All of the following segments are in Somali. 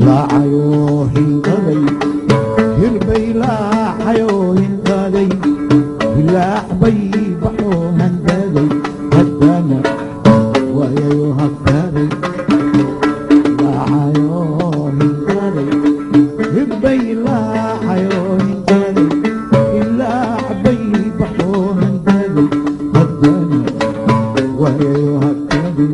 لا عيوهن قضي هربي لا عيوهن قضي لا حبي بحوهن قضي هدانا ويايوها قضي لا عيوهن قضي هربي لا عيوهن قضي لا حبي بحوهن قضي هدانا ويايوها قضي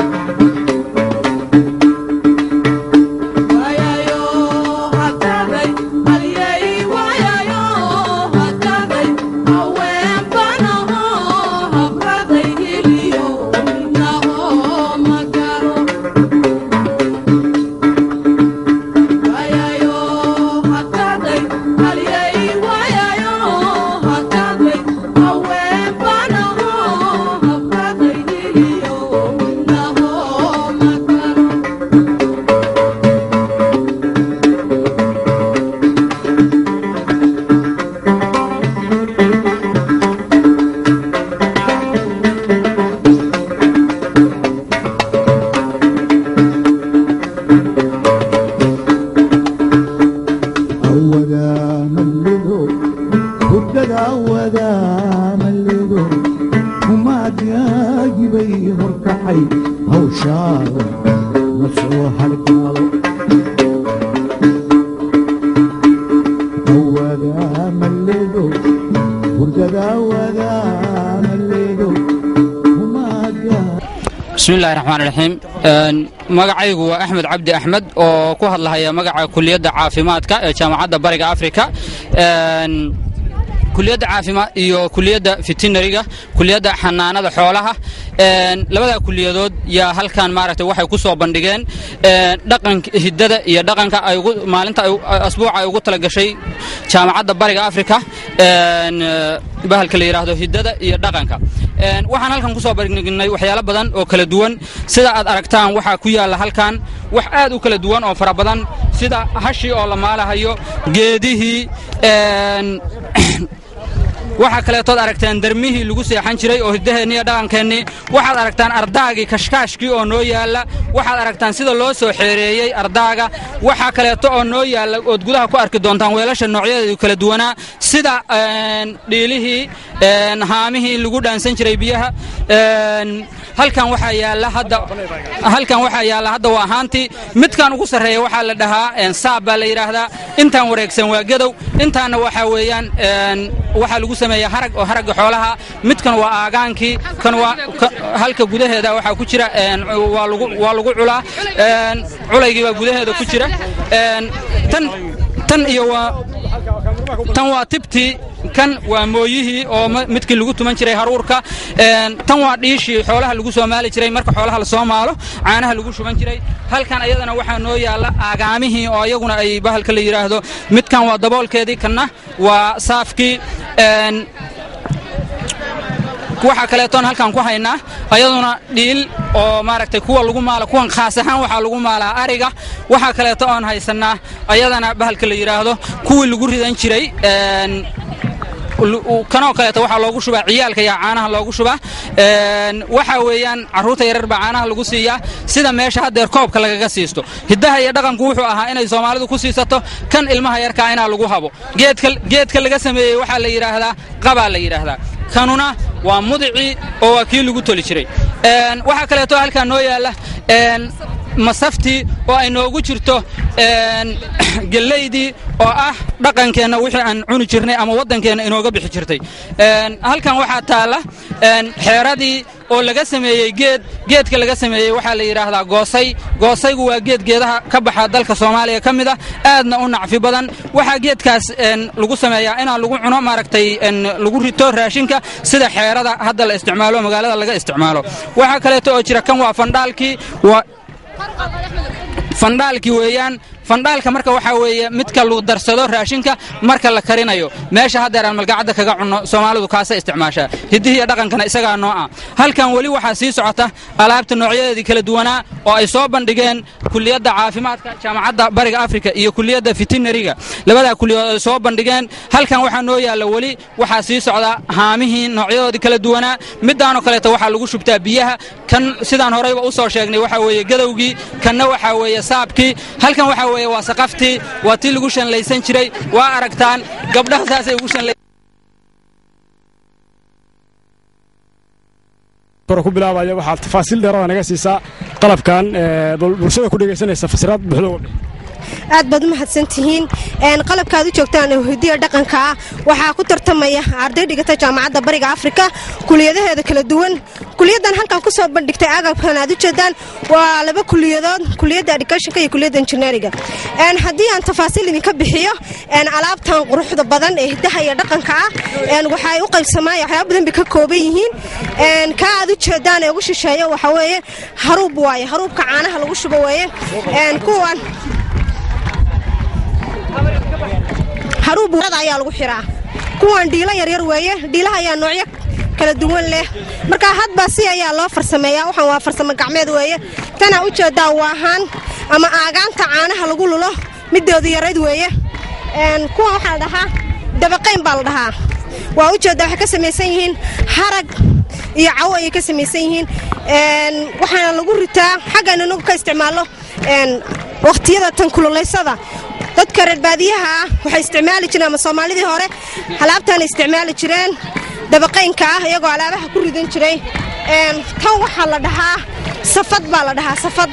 بسم الله الرحمن الرحيم magacaygu waa Axmed Cabdi Axmed oo ku hadlaya magaca kulliyadda caafimaadka ee jaamacadda Bariga Afrika kulliyadda caafimaad iyo kulliyadda veterinariga kulliyadda xanaanada xoolaha labada kulliyadood yaa halkan maaragtay waxay ku soo bandhigeen dhaqanka hiddada iyo dhaqanka ay maalinta asbuuca ay ugu tala gashay jaamacadda Bariga Afrika bahalka la yiraahdo hiddada iyo dhaqanka waxaan halkan ku soo bandhignay waxyaalo badan oo kala duwan sida aad aragtaan waxa ku yaala halkan wax aad u kala duwan oo fara badan sida hashi oo la maalahayo geedihii waxa kale tood aragtaan darmihii lagu seexan jiray oo hidaheena iyo dhaqankeena waxaad aragtaan ardaagii kashkaashkii oo noo yaala waxaad aragtaan sida loo soo xeereeyay ardaaga waxa kale oo noo yaala oo gudaha ku arki doontaan weelasha noocyadeedu kala duwana sida dhiilihii haamihii lagu dhaansan jiray biyaha halkan waxa yaala hadda waa ahaantii midkan ugu sareeya waxa la dhahaa saab baa la yiraahdaa intaan wareegsan waa gadow intaana waxa weeyaan waxa lagu sameeyaa harag oo haragga xoolaha midkan waa aagaankii kan waa halka gudaheeda waxa ku jira waa lagu culaa culaygii baa gudaheeda ku jira tan waa tibti kan waa mooyihii oo midkii lagu tuman jiray haruurka tan waa dhiishii xoolaha lagu soo maali jiray marka xoolaha la soo maalo caanaha lagu shuban jiray halkan ayadana waxa noo yaala aagaamihii oo ayaguna ay bahalka la yiraahdo midkan waa daboolkeedii kanna waa saafkii waxa kale toon halkan ku haynaa ayaduna dhiil oo maaragtay kuwa lagu maalo kuwan khaas ahaan waxa lagu maalaa ariga waxa kale toon haysanaa ayadana bahalka la yiraahdo kuwii lagu ridan jiray kanoo kale waxa loogu shubaa ciyaalka iyo caanaha loogu shubaa waxa weeyaan caruurta yaryar baa caanaha lagu siiyaa sida meesha hadeer koobka lagaga siisto hidaha iyo dhaqanku wuxuu ahaa inay Soomaalidu ku siisato kan ilmaha yarka ina lagu habo geedka laga sameeyay waxa la yiraahdaa qaba la yiraahdaa kanuna waa mudici oo wakiil lagu toli jiray waxa kale oo halkan noo yaala masafti oo ay noogu jirto galeydii oo ah dhaqankeena wixii aan cuni jirnay ama wadankeena inooga bixi jirtay halkan waxa taala xeeradii oo laga sameeyay geedka laga sameeyay waxa la yiraahdaa goosaygu waa geedaha ka baxa dalka Soomaaliya kamida aadna u nacfi badan waxa geedkaas lagu sameeyaa in lagu cuno maaragtay lagu rito raashinka sida xeerada hadda la isticmaalo magaalada laga isticmaalo waxa kale oo jira kan waa fandaalkii weeyaan fandaalka marka waxa weeye midka lagu darsado raashinka marka la karinayo meesha hadeeraan malgacada kaga cuno Soomaalidu kaasa isticmaashaa hidihiya dhaqankana isaga nooca halkan wali waxa sii socota alaabta noocyadeedii kala duwana oo ay soo bandhigeen kulliyadda caafimaadka jaamacadda Bariga Afrika iyo kulliyadda veterinariga labada kulliyadood soo bandhigeen halkan waxa noo yaala wali waxa sii socda haamihii noocyadoodii kala duwana midaan oo kale waxa lagu shubtaa biyaha kan sidaan horeyba u soo sheegnay waxa weeye gadowgii kanna waxa weeye saabkii halkan waxa weeye waa saqaftii waa tii lagu shanlaysan jiray waa aragtaan gabdhaha saasay ugu shanlay ku bilaabaya waxa tafaasiil dheeraad naga siisaa qalabkan bulshada ku dhageysanaysa fasiraad buuxda aad baad mahadsantihiin qalabkaad u joogtaan hidiya dhaqanka waxa ku tartamaya arday dhigata jaamacadda bariga Afrika kuliyadaheeda kala duwan kuliyadan halkan ku soo bandhigtay agabkan aad u jeedaan waa laba kuliyadood kuliyadda education iyo kuliyadda engineering hadii aan tafaasiil idinka bixiyo alaabtan quruxda badan ee hidaha iyo dhaqanka waxa ay u qaybsamayaan waxyaabo badan ka kooban yihiin ka aad u jeedaan ee ugu shisheeyo waxa weeye haruub waaye haruubka caanaha lagu shubo weeye kuwan haruubada ayaa lagu xiraa kuwan dhiila yar yar weeye dhiilaha ayaa noocyo kala duwan leh marka hadba si ayaa loo farsameeyaa waxaan waa farsamo gacmeed weeye tana u jeedaa waahan ama aagaanta caanaha lagu lulo midooda yareed weeye kuwan waxa la dhahaa dabaqayn baa la dhahaa waa u jeedaa waxa ka samaysan yihiin harag iyo cawo ay ka samaysan yihiin waxaana lagu ritaa xaggan inagu ka isticmaalo waqtiyada tan kululeysada dadka reer baadiyaha waxay isticmaali jireen ama Soomaalidii hore alaabtan isticmaali jireen dabaqaynka iyagoo alaabaha ku ridan jiray tan waxa la dhahaa safad baa la dhahaa safad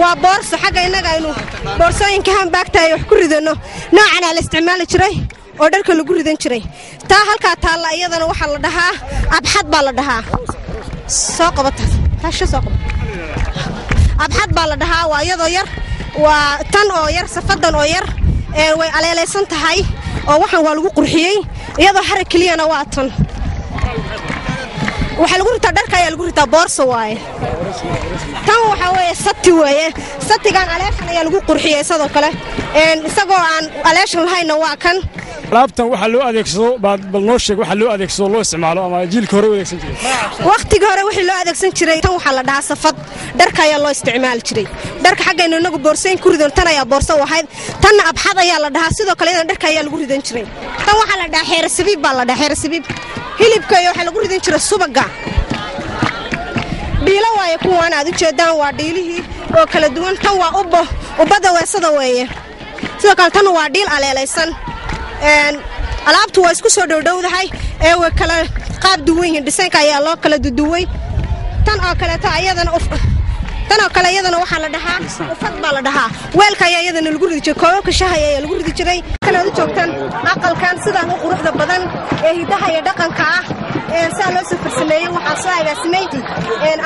waa boorso xagga inaga aynu boorsooyinka handbagtaay wax ku ridano noocan la isticmaali jiray oo dharka lagu ridan jiray taa halka taala iyadana waxa la dhahaa abxad baa la dhahaa soo qabata taasho soo qabata abxad baa la dhahaa waa iyadoo yar waa tan oo yar safadan oo yar way aleeleysan tahay oo waxan waa lagu qurxiyay iyadoo xarag keliyana waa tan waxa lagu ritaa dharka ayaa lagu ritaa boorso waaye tan waxa weeye sati weeye satigan aleeshan ayaa lagu qurxiyay sidoo kale isagoo aan aleeshan lahayna waa kan alaabtan waxa loo adeegsado bal noo sheeg waxa loo adeegsado loo isticmaalo ama jiilka hore u adeegsan jiray waqtiga hore wixii loo adeegsan jiray tan waxa la dhahaa safad dharka ayaa loo isticmaali jiray dharka xaggayna inagu boorsayn ku ridan tan ayaa boorso wahayd tan abxad ayaa la dhahaa sidoo kale dharka ayaa lagu ridan jiray tan waxa la dhahaa xeer sabiib baa la dhahaa xeer sabiib hilibka iyo waxa lagu ridan jiray subaga dhiila waaye kuwan aad u jeedaan waa dhiilihii oo kala duwan tan waa ubada weesada weeye sidoo kale tan waa dhiil aleeleysan alaabtu waa isku soo dhowdhowdahay way kala qaab duwan yihiin dhisanka ayaa loo kala duduway tan oo kale iyadana waxa la dhahaa ufad baa la dhahaa weelka ayaa iyadana lagu ridi jiray koobabka shaaha ayaa lagu ridi jiray kala u joogtaan aqalkan sidaan u quruxda badan ee hidaha iyo dhaqanka saa loo soo farsameeyay waxa soo agaasimay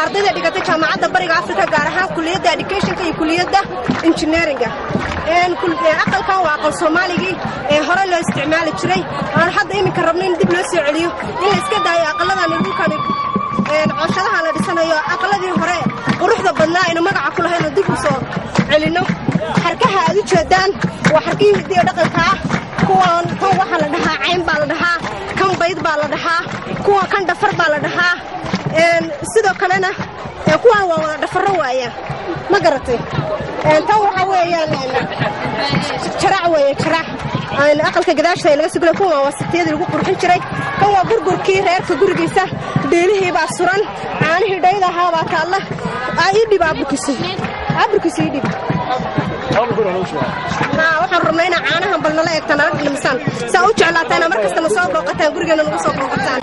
ardayda dhigata jaamacadda bariga Afrika gaar ahaan kuliyadda education iyo kuliyadda engineering aqalkan waa aqal Soomaaligi hore loo isticmaali jiray aan hadda iminka rabno in dib loo soo celiyo in la iska daayo aqaladan dhulkan cooshadaha la dhisanayo aqaladii hore quruxda badnaa inuu magaca ku lahayn dib u soo celino xarkaha aad u jeedaan waa xarkii hidiyo dhaqanka kuwan tan waxa la dhahaa cayn baa la dhahaa kan bayd baa la dhahaa kuwa kan dhafar baa la dhahaa sidoo kalena kuwan waa wada dhafaro waayaan ma garatay tan waxa weeyaan jarac weeye jarac aqalka gadaashada laga sugay kuwa waa sitiyada lagu qurxin jiray kan waa gurgurkii reerka gurigiisa dheelihii baa suran caanihii dhaydaha baa taalla ay dhib aburkisi dhib waxaan rabnaa inaan caanahan bal nala eegtaan arag ilmisan saa u jeclaataan markasta ma soo booqataan gurigeena nagu soo booqataan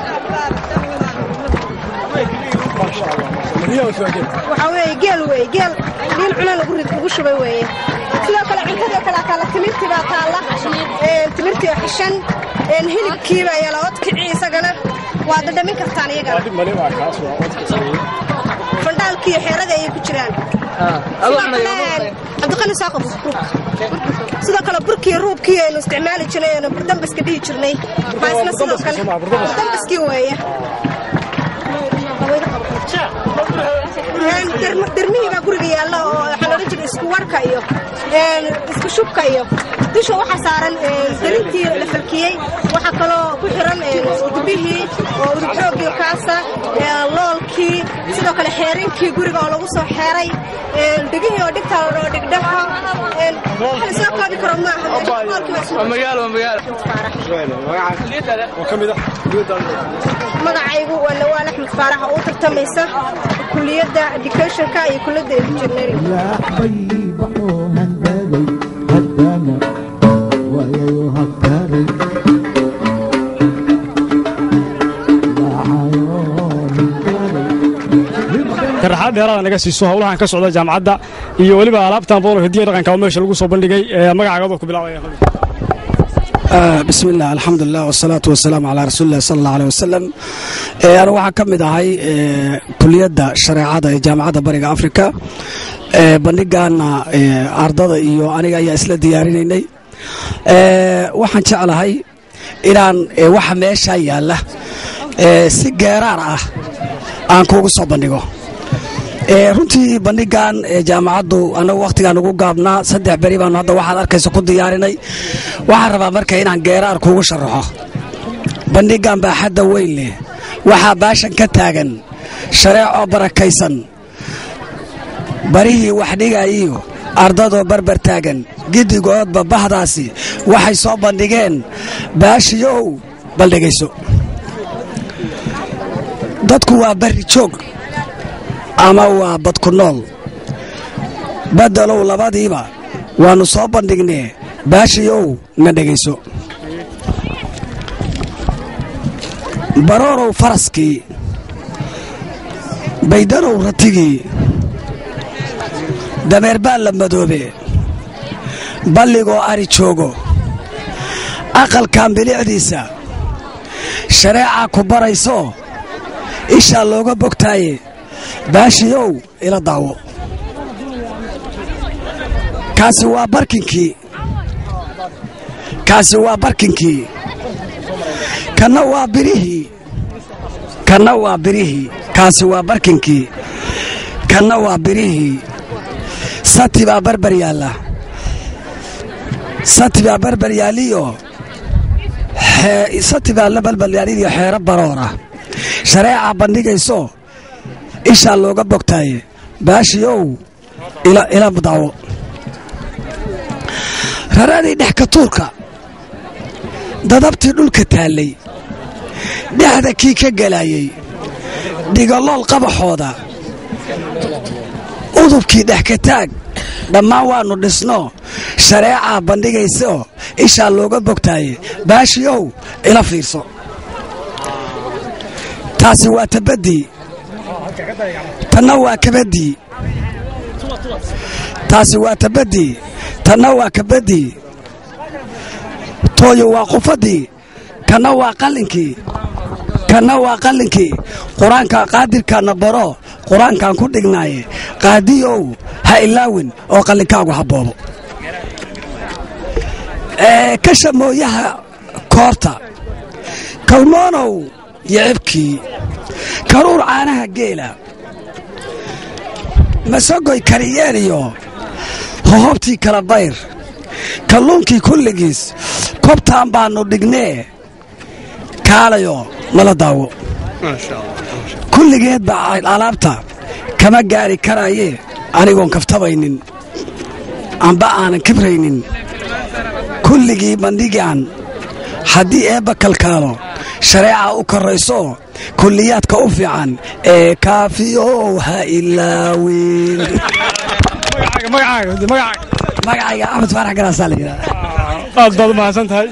waxa weeye geel dhiil cuna lagu shubay weeye sidoo kale cuntada kala kala timirtii baa taalla timirtii xishan hilibkiiba ayaa la odkici isagana waa dhadhamin kartaan iyagana fandaalkii iyo xeerada ayay ku jiraan abdiqani saaqo sidoo kale burkii ruubkii aynu isticmaali jirnay aynu burdambaska dhihi jirnay baa isna sidoo kale burdambaskii weeye dermihii baa guriga yaalla oo waxaa loohan jiray isku warka iyo isku shubka iyo dusha waxaa saaran darintii la falkiyey waxaa kaloo ku xiran udubihii oo udubxoogii kaasa loolkii sidoo kale xeerinkii guriga oo lagu soo xeeray dhegihii oo dhigta oo dhigdhaha waxa la soo koobi karo maaha magacaygu waa Nawaal Axmed Faarax oo tartamaysa kulliyadda education-ka iyo kulliyadda engineering sharaxaad dheeraad naga siiso hawlahan ka socda jaamacadda iyo waliba alaabtan boolo hadiya dhaqanka oo meesha lagu soo bandhigay magacaaga ku bilaabaya بسم الله الحمد لله والصلاة والسلام على رسول الله صلى الله عليه وسلم أنا waxaan ka mid ahay kulliyadda shareecada ee jaamacadda bariga Afrika bandhigana ardada iyo aniga ayaa isla diyaarinaynay waxaan jeclahay inaan waxa meesha yaala si geeraar ah aan kugu soo bandhigo runtii bandhigan jaamacaddu anagu waqtigan ugu gaabnaa 3 bari baan hadda waxaad arkayso ku diyaarinay waxaan rabaa marka inaan geeraar kugu sharaxo bandhigan baa xadda weyn leh waxa baashan ka taagan shareeco barakaysan barihii wax dhigayo ardadoo barbar taagan gidigoodba bahdaasi waxay soo bandhigeen baashiyow baldhigayso dadku waa bari joog ama waa bad ku nool badalow labadiiba waanu soo bandhignay baashiyow na dhegayso baroorow faraskii baydanow ratigii dameer baa la madoobe balligoo ari joogo aqalkan bilicdiisa shareeca ku barayso ishaa looga bogtaaye baashiyow ila daawo kaasi waa barkinkii kana waa birihii kaasi waa barkinkii kana waa birihii sati baa barbar yaaliyo sati baa la balbalyaaliyo xeero baroora shareeca bandhigayso ishaa looga bogtaaye baashiyow ila daawo raradii dhex ka tuurka dadabtii dhulka taallay dhexda kii ka gelaayey dhigalool qabaxooda udubkii dhex ka taag dhammaan waannu dhisno shareeca bandhigayso ishaa looga bogtaaye baashiyow ila fiirso taasi waa tabaddii tanna waa kabaddii taasi waa tabaddii tanna waa kabaddii tooyo waa qufaddii kana waa qallinkii qur-aanka qaadirkaana baro qur-aankaan ku dhignaaye qaadiyow ha ilaawin oo qallinkaagu haboobo kasha mooyaha koorta kalmoonow yicibkii karuur caanaha geela masogoy kariyeeliyo hohobtii kala bayr kalluunkii kulligiis kobtaan baannu dhignee kaalayo nala daawo kulligeed baa alaabta kama gaari karaaye anigoon kaftabaynin amba aanan kibraynin kulligii bandhigaan haddii eebba kalkaalo shareeca u korrayso kulliyaadka u fiican ee kaafiyow ha ilaawin magacayga axmed faarax garaasaa la yidhahda aad baad u mahadsan tahay